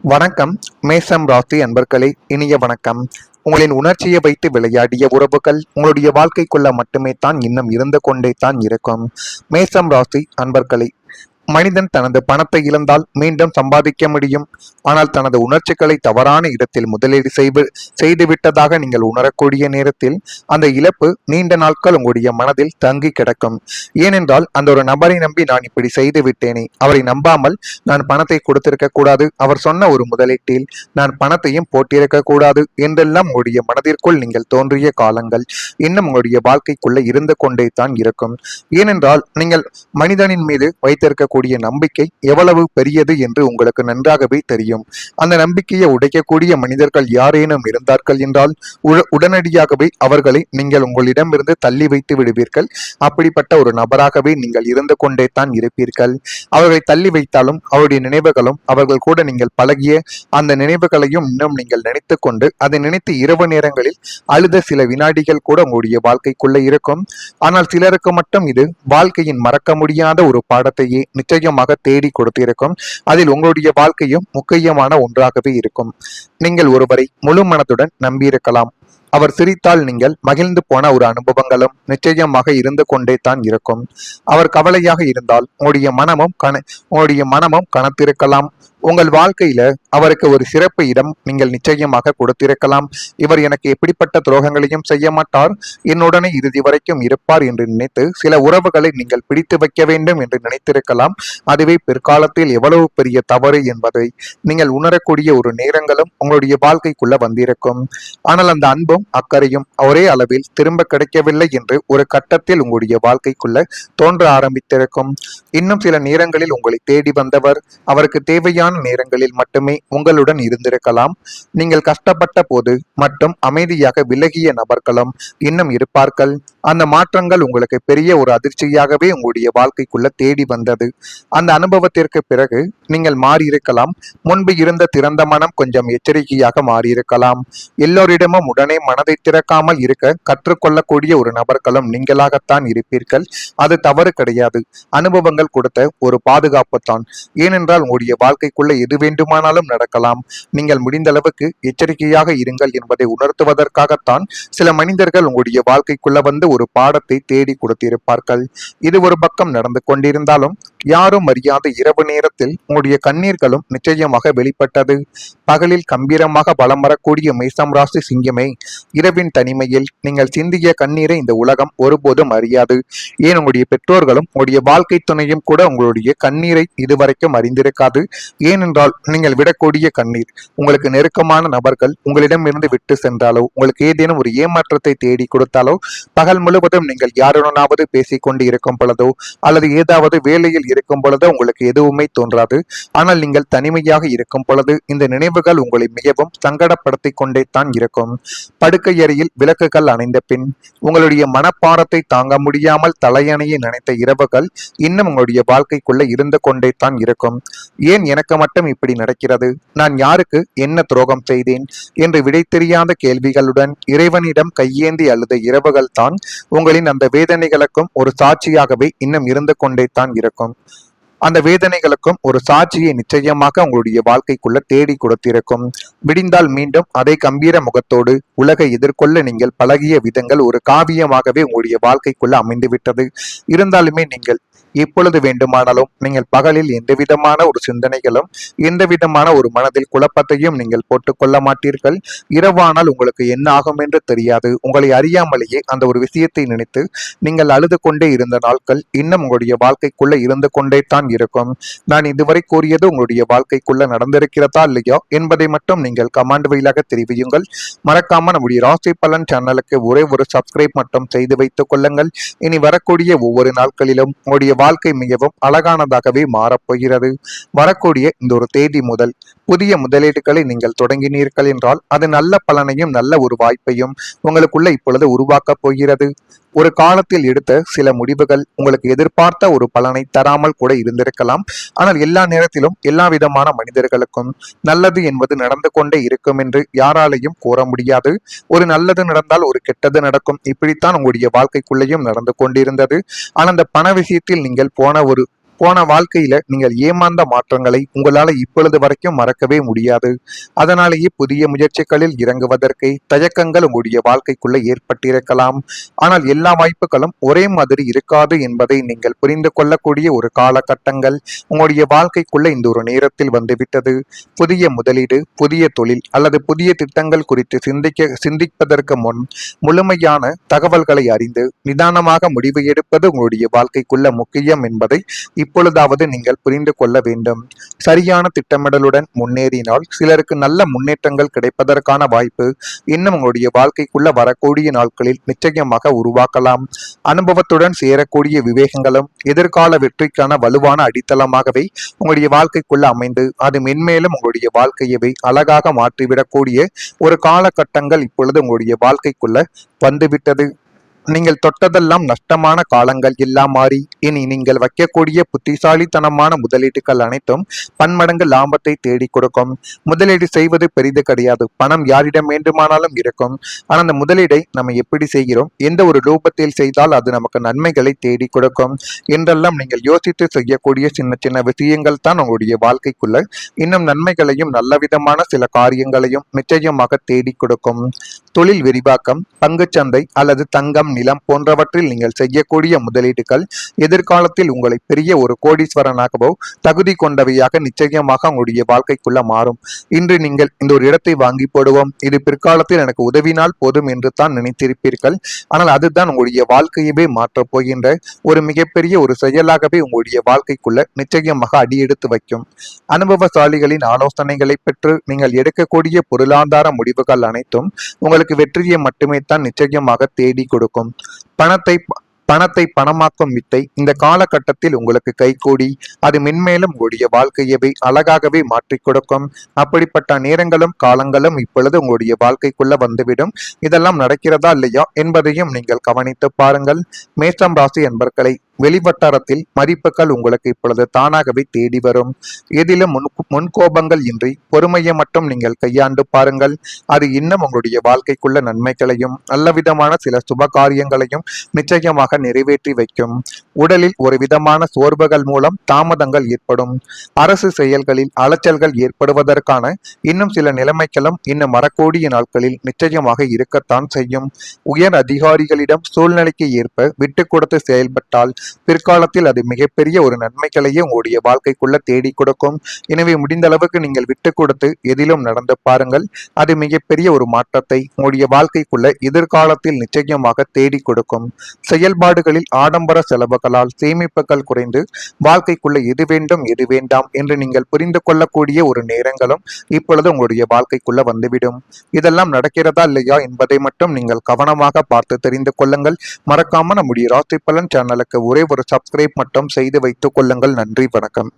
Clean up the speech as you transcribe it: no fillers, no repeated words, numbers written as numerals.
வணக்கம். மேசம் ராசி அன்பர்களே, இனிய வணக்கம். உங்களின் உணர்ச்சியை வைத்து விளையாடிய உறவுகள் உங்களுடைய வாழ்க்கைக்குள்ள மட்டுமே தான் இன்னும் இருந்து கொண்டே தான் இருக்கும். மேசம் ராசி அன்பர்களே, மனிதன் தனது பணத்தை இழந்தால் மீண்டும் சம்பாதிக்க முடியும். ஆனால் தனது உணர்ச்சிகளை தவறான இடத்தில் முதலீடு செய்து விட்டதாக நீங்கள் உணரக்கூடிய நேரத்தில் அந்த இழப்பு நீண்ட நாட்கள் உங்களுடைய மனதில் தங்கி கிடக்கும். ஏனென்றால் அந்த ஒரு நபரை நம்பி நான் இப்படி செய்து விட்டேனே, அவரை நம்பாமல் நான் பணத்தை கொடுத்திருக்க கூடாது, அவர் சொன்ன ஒரு முதலீட்டில் நான் பணத்தையும் போட்டிருக்க கூடாது என்றெல்லாம் உங்களுடைய மனதிற்குள் நீங்கள் தோன்றிய காலங்கள் இன்னும் உங்களுடைய வாழ்க்கைக்குள்ள இருந்து கொண்டே தான் இருக்கும். ஏனென்றால் நீங்கள் மனிதனின் மீது வைத்திருக்கக்கூடிய நம்பிக்கை எவ்வளவு பெரியது என்று உங்களுக்கு நன்றாகவே தெரியும். அந்த நம்பிக்கையை உடைக்கக்கூடிய மனிதர்கள் யாரேனும் இருந்தார்கள் என்றால் உடனடியாகவே அவர்களை நீங்கள் உங்களிடமிருந்து தள்ளி வைத்து விடுவீர்கள். அப்படிப்பட்ட ஒரு நபராகவே நீங்கள் இருந்து கொண்டே தான் இருப்பீர்கள். அவர்களை தள்ளி வைத்தாலும் அவருடைய நினைவுகளும் அவர்கள் கூட நீங்கள் பழகிய அந்த நினைவுகளையும் இன்னும் நீங்கள் நினைத்து கொண்டு அதை நினைத்து இரவு நேரங்களில் அழுத சில வினாடிகள் கூட உங்களுடைய வாழ்க்கைக்குள்ள இருக்கும். ஆனால் சிலருக்கு மட்டும் இது வாழ்க்கையின் மறக்க முடியாத ஒரு பாடத்தையே நிச்சயமாக தேடி கொடுத்திருக்கும். அதில் உங்களுடைய வாழ்க்கையும் முக்கியமான ஒன்றாகவே இருக்கும். நீங்கள் ஒருவரை முழு மனதுடன் நம்பியிருக்கலாம். அவர் சிரித்தால் நீங்கள் மகிழ்ந்து போன ஒரு அனுபவங்களும் நிச்சயமாக இருந்து கொண்டே தான் இருக்கும். அவர் கவலையாக இருந்தால் உங்களுடைய மனமும் கனத்திருக்கலாம். உங்கள் வாழ்க்கையில அவருக்கு ஒரு சிறப்பு இடம் நீங்கள் நிச்சயமாக கொடுத்திருக்கலாம். இவர் எனக்கு எப்படிப்பட்ட துரோகங்களையும் செய்ய மாட்டார், என்னுடனே இறுதி வரைக்கும் இருப்பார் என்று நினைத்து சில உறவுகளை நீங்கள் பிடித்து வைக்க வேண்டும் என்று நினைத்திருக்கலாம். அதுவே பிற்காலத்தில் எவ்வளவு பெரிய தவறு என்பதை நீங்கள் உணரக்கூடிய ஒரு நேரங்களும் உங்களுடைய வாழ்க்கைக்குள்ள வந்திருக்கும். ஆனால் அந்த அன்பும் அக்கறையும் ஒரே அளவில் திரும்ப கிடைக்கவில்லை என்று ஒரு கட்டத்தில் உங்களுடைய வாழ்க்கைக்குள்ள தோன்ற ஆரம்பித்திருக்கும். இன்னும் சில நேரங்களில் உங்களை தேடி வந்தவர் அவருக்கு தேவையான நேரங்களில் மட்டுமே உங்களுடன் இருந்திருக்கலாம். நீங்கள் கஷ்டப்பட்ட போது மட்டும் அமைதியாக விலகிய நபர்களும் இன்னும் இருப்பார்கள். அந்த மாற்றங்கள் உங்களுக்கு பெரிய ஒரு அதிர்ச்சியாகவே உங்களுடைய வாழ்க்கைக்குள்ள தேடி வந்தது. அந்த அனுபவத்திற்கு பிறகு நீங்கள் மாறியிருக்கலாம். முன்பு இருந்த திறந்த மனம் கொஞ்சம் எச்சரிக்கையாக மாறியிருக்கலாம். எல்லோரிடமும் உடனே மனதை திறக்காமல் இருக்க கற்றுக்கொள்ளக்கூடிய ஒரு நபர்களும் நீங்களாகத்தான் இருப்பீர்கள். அது தவறு கிடையாது. அனுபவங்கள் கொடுத்த ஒரு பாதுகாப்பு தான். ஏனென்றால் உங்களுடைய வாழ்க்கைக்குள்ள எது வேண்டுமானாலும் நடக்கலாம். நீங்கள் முடிந்த அளவுக்கு எச்சரிக்கையாக இருங்கள் என்பதை உணர்த்துவதற்காகத்தான் சில மனிதர்கள் உங்களுடைய வாழ்க்கைக்குள்ள வந்து ஒரு பாடத்தை தேடி கொடுத்திருப்பார்கள். இது ஒரு பக்கம் நடந்து கொண்டிருந்தாலும் யாரும் அறியாத இரவு நேரத்தில் உங்களுடைய கண்ணீர்களும் நிச்சயமாக வெளிப்பட்டது. பகலில் கம்பீரமாக பலம் வரக்கூடிய மேசம் ராசி சிங்கமே, இரவின் தனிமையில் நீங்கள் சிந்திய கண்ணீரை இந்த உலகம் ஒருபோதும் அறியாது. ஏன் உங்களுடைய பெற்றோர்களும் உங்களுடைய வாழ்க்கை துணையும் கூட உங்களுடைய கண்ணீரை இதுவரைக்கும் அறிந்திருக்காது. ஏனென்றால் நீங்கள் விடக்கூடிய கண்ணீர் உங்களுக்கு நெருக்கமான நபர்கள் உங்களிடமிருந்து விட்டு சென்றாலோ, உங்களுக்கு ஏதேனும் ஒரு ஏமாற்றத்தை தேடி கொடுத்தாலோ, பகல் முழுவதும் நீங்கள் யாருடனாவது பேசிக்கொண்டு இருக்கும் பொழுதோ அல்லது ஏதாவது வேலையில் இருக்கும் பொழுதோ உங்களுக்கு எதுவுமே தோன்றாது. ஆனால் நீங்கள் தனிமையாக இருக்கும் பொழுது இந்த நினைவுகள் உங்களை மிகவும் சங்கடப்படுத்திக் கொண்டே தான் இருக்கும். படுக்கை அறையில் விளக்குகள் அணைந்த பின் உங்களுடைய மனப்பாரத்தை தாங்க முடியாமல் தலையணையை நினைத்த இரவுகள் இன்னும் உங்களுடைய வாழ்க்கைக்குள்ள இருந்து கொண்டே தான் இருக்கும். ஏன் எனக்கு மட்டும் இப்படி நடக்கிறது, நான் யாருக்கு என்ன துரோகம் செய்தேன் என்று விடை தெரியாத கேள்விகளுடன் இறைவனிடம் கையேந்தி அழுத இரவுகள் தான் உங்களின் அந்த வேதனைகளுக்கும் ஒரு சாட்சியாகவே இன்னும் இருந்து கொண்டே தான் இருக்கும். அந்த வேதனைகளுக்கும் ஒரு சாட்சியை நிச்சயமாக உங்களுடைய வாழ்க்கைக்குள்ள தேடி கொடுத்திருக்கும். விடிந்தால் மீண்டும் அதே கம்பீர முகத்தோடு உலகை எதிர்கொள்ள நீங்கள் பழகிய விதங்கள் ஒரு காவியமாகவே உங்களுடைய வாழ்க்கைக்குள்ள அமைந்துவிட்டது. இருந்தாலுமே நீங்கள் எப்பொழுது வேண்டுமானாலும் நீங்கள் பகலில் எந்த விதமான ஒரு சிந்தனைகளும் எந்த விதமான ஒரு மனதில் குழப்பத்தையும் நீங்கள் போட்டுக்கொள்ள மாட்டீர்கள். இரவானால் உங்களுக்கு என்ன ஆகும் என்று தெரியாது. உங்களை அறியாமலேயே அந்த ஒரு விஷயத்தை நினைத்து நீங்கள் அழுது கொண்டே இருந்த நாட்கள் இன்னும் உங்களுடைய வாழ்க்கைக்குள்ள இருந்து கொண்டே தான் இருக்கும். நான் இதுவரை கூறியது உங்களுடைய வாழ்க்கைக்குள்ள நடந்திருக்கிறதா இல்லையா என்பதை மட்டும் நீங்கள் கமெண்ட் வழியாக தெரிவியுங்கள். மறக்காம நம்முடைய ராசி பலன் சேனலுக்கு ஒரே ஒரு சப்ஸ்கிரைப் மட்டும் செய்து வைத்துக் கொள்ளுங்கள். இனி வரக்கூடிய ஒவ்வொரு நாட்களிலும் உங்களுடைய வாழ்க்கை மிகவும் அழகானதாகவே மாறப்போகிறது. வரக்கூடிய இந்த ஒரு தேதி முதல் புதிய முதலீடுகளை நீங்கள் தொடங்கினீர்கள் என்றால் அது நல்ல பலனையும் நல்ல ஒரு வாய்ப்பையும் உங்களுக்குள்ள இப்பொழுது உருவாக்கப் போகிறது. ஒரு காலத்தில் எடுத்த சில முடிவுகள் உங்களுக்கு எதிர்பார்த்த ஒரு பலனை தராமல் கூட இருந்திருக்கலாம். ஆனால் எல்லா நேரத்திலும் எல்லா விதமான மனிதர்களுக்கும் நல்லது என்பது நடந்து கொண்டே இருக்கும் என்று யாராலையும் கூற முடியாது. ஒரு நல்லது நடந்தால் ஒரு கெட்டது நடக்கும். இப்படித்தான் உங்களுடைய வாழ்க்கைக்குள்ளேயும் நடந்து கொண்டிருந்தது. ஆனால் அந்த பண விஷயத்தில் நீங்கள் போன ஒரு போன வாழ்க்கையில நீங்கள் ஏமாந்த மாற்றங்களை உங்களால இப்பொழுது வரைக்கும் மறக்கவே முடியாது. அதனாலேயே புதிய முயற்சிகளில் இறங்குவதற்கு தயக்கங்கள் உங்களுடைய வாழ்க்கைக்குள்ள ஏற்பட்டிருக்கலாம். ஆனால் எல்லா வாய்ப்புகளும் ஒரே மாதிரி இருக்காது என்பதை நீங்கள் புரிந்து கொள்ளக்கூடிய ஒரு காலகட்டங்கள் உங்களுடைய வாழ்க்கைக்குள்ள இந்த ஒரு நேரத்தில் வந்துவிட்டது. புதிய முதலீடு, புதிய தொழில் அல்லது புதிய திட்டங்கள் குறித்து சிந்திப்பதற்கு முன் முழுமையான தகவல்களை அறிந்து நிதானமாக முடிவு எடுப்பது உங்களுடைய வாழ்க்கைக்குள்ள முக்கியம் என்பதை இப்பொழுதாவது நீங்கள் புரிந்து கொள்ள வேண்டும். சரியான திட்டமிடலுடன் முன்னேறினால் சிலருக்கு நல்ல முன்னேற்றங்கள் கிடைப்பதற்கான வாய்ப்பு இன்னும் உங்களுடைய வாழ்க்கைக்குள்ள வரக்கூடிய நாட்களில் நிச்சயமாக உருவாக்கலாம். அனுபவத்துடன் சேரக்கூடிய விவேகங்களும் எதிர்கால வெற்றிக்கான வலுவான அடித்தளமாகவே உங்களுடைய வாழ்க்கைக்குள்ள அமைந்து அது மென்மேலும் உங்களுடைய வாழ்க்கையவே அழகாக மாற்றிவிடக்கூடிய ஒரு காலகட்டங்கள் இப்பொழுது உங்களுடைய வாழ்க்கைக்குள்ள வந்துவிட்டது. நீங்கள் தொட்டதெல்லாம் நஷ்டமான காலங்கள் எல்லாம் மாறி இனி நீங்கள் வைக்கக்கூடிய புத்திசாலித்தனமான முதலீடுகள் அனைத்தும் பன்மடங்கு லாபத்தை தேடி கொடுக்கும். முதலீடு செய்வது பெரிது கிடையாது. பணம் யாரிடம் வேண்டுமானாலும் இருக்கும். ஆனால் அந்த முதலீடை நம்ம எப்படி செய்கிறோம், எந்த ஒரு ரூபத்தில் செய்தால் அது நமக்கு நன்மைகளை தேடி கொடுக்கும் என்றெல்லாம் நீங்கள் யோசித்து செய்யக்கூடிய சின்ன சின்ன விஷயங்கள் தான் உங்களுடைய வாழ்க்கைக்குள்ள இன்னும் நன்மைகளையும் நல்ல விதமான சில காரியங்களையும் நிச்சயமாக தேடி கொடுக்கும். தொழில் விரிவாக்கம், பங்குச்சந்தை அல்லது தங்கம், நிலம் போன்றவற்றில் நீங்கள் செய்யக்கூடிய முதலீடுகள் எதிர்காலத்தில் உங்களை பெரிய ஒரு கோடீஸ்வரனாகவோ தகுதி கொண்டவையாக நிச்சயமாக உங்களுடைய வாழ்க்கைக்குள்ள மாறும். இன்று நீங்கள் இந்த ஒரு இடத்தை வாங்கி போடுவோம், இது பிற்காலத்தில் எனக்கு உதவினால் போதும் என்று தான் நினைத்திருப்பீர்கள். ஆனால் அதுதான் உங்களுடைய வாழ்க்கையவே மாற்றப் போகின்ற ஒரு மிகப்பெரிய ஒரு செயலாகவே உங்களுடைய வாழ்க்கைக்குள்ள நிச்சயமாக அடியெடுத்து வைக்கும். அனுபவசாலிகளின் ஆலோசனைகளை பெற்று நீங்கள் எடுக்கக்கூடிய பொருளாதார முடிவுகள் அனைத்தும் உங்களுக்கு வெற்றியை மட்டுமே தான் நிச்சயமாக தேடி கொடுக்கும். பணத்தை பணமாக்கும் வித்தை இந்த காலகட்டத்தில் உங்களுக்கு கைகூடி அது மென்மேலும் உங்களுடைய வாழ்க்கையவே அழகாகவே மாற்றிக் கொடுக்கும். அப்படிப்பட்ட நேரங்களும் காலங்களும் இப்பொழுது உங்களுடைய வாழ்க்கைக்குள்ள வந்துவிடும். இதெல்லாம் நடக்கிறதா இல்லையா என்பதையும் நீங்கள் கவனித்து பாருங்கள். மேஷம் ராசி அன்பர்களை, வெளிவட்டாரத்தில் மதிப்புகள் உங்களுக்கு இப்பொழுது தானாகவே தேடி வரும். எதிலும் முன்கோபங்கள் இன்றி பொறுமையை மட்டும் நீங்கள் கையாண்டு பாருங்கள். அது இன்னும் உங்களுடைய வாழ்க்கைக்குள்ள நன்மைகளையும் நல்லவிதமான சில சுப காரியங்களையும் நிச்சயமாக நிறைவேற்றி வைக்கும். உடலில் ஒரு விதமான சோர்வுகள் மூலம் தாமதங்கள் ஏற்படும். அரசு செயல்களில் அலைச்சல்கள் ஏற்படுவதற்கான இன்னும் சில நிலைமைகளும் இன்னும் வரக்கூடிய நாட்களில் நிச்சயமாக இருக்கத்தான் செய்யும். உயர் அதிகாரிகளிடம் சூழ்நிலைக்கு ஏற்ப விட்டு கொடுத்து செயல்பட்டால் பிற்காலத்தில் அது மிகப்பெரிய ஒரு நன்மைகளையே உங்களுடைய வாழ்க்கைக்குள்ள தேடி கொடுக்கும். எனவே முடிந்த அளவுக்கு நீங்கள் விட்டு கொடுத்து எதிலும் நடந்து பாருங்கள். அது மிகப்பெரிய ஒரு மாற்றத்தை உங்களுடைய வாழ்க்கைக்குள்ள எதிர்காலத்தில் நிச்சயமாக தேடி கொடுக்கும். செயல்பாடுகளில் ஆடம்பர செலவுகளால் சேமிப்புகள் குறைந்து வாழ்க்கைக்குள்ள எது வேண்டும் எது வேண்டாம் என்று நீங்கள் புரிந்து கொள்ளக்கூடிய ஒரு நேரங்களும் இப்பொழுது உங்களுடைய வாழ்க்கைக்குள்ள வந்துவிடும். இதெல்லாம் நடக்கிறதா இல்லையா என்பதை மட்டும் நீங்கள் கவனமாக பார்த்து தெரிந்து கொள்ளுங்கள். மறக்காம நம்முடைய ராசி பலன் சேனலுக்கு ஒரே ஒரு சப்ஸ்கிரைப் மட்டும் செய்து வைத்துக் கொள்ளுங்கள். நன்றி, வணக்கம்.